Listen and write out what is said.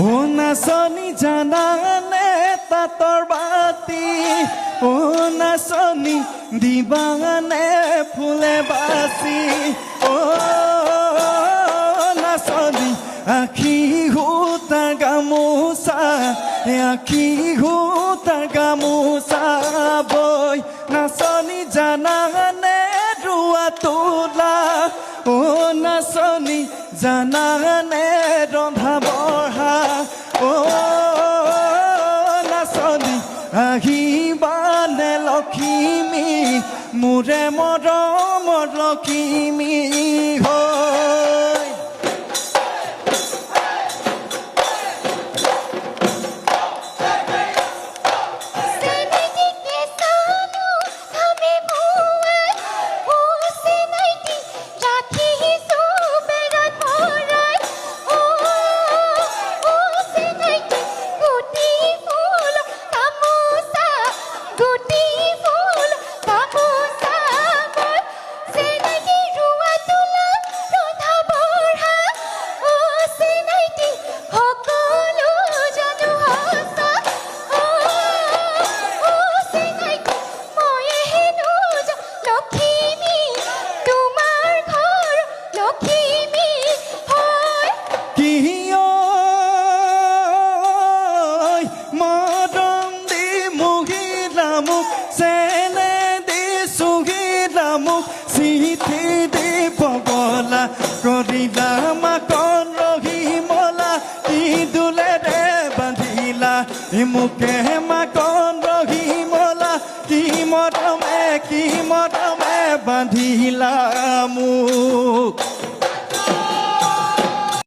ও নাচনি জানানে তাঁতৰ বাতি ও নাচনি দিবানে ফুলে বাচি ও নাচনি আখি হুতাৰ গামোচা আখি হুতাৰ গামোচা বৈ নাচনি জানানে ৰুৱা তোলা ও নাচনি জানানে ৰন্ধা বঢ়া ও নাচনি আহিবানে লখিমী মোৰে মৰমৰ লখিমী হৈ মুকে মাকন ৰহি মলা কি মৰমে বান্ধিলা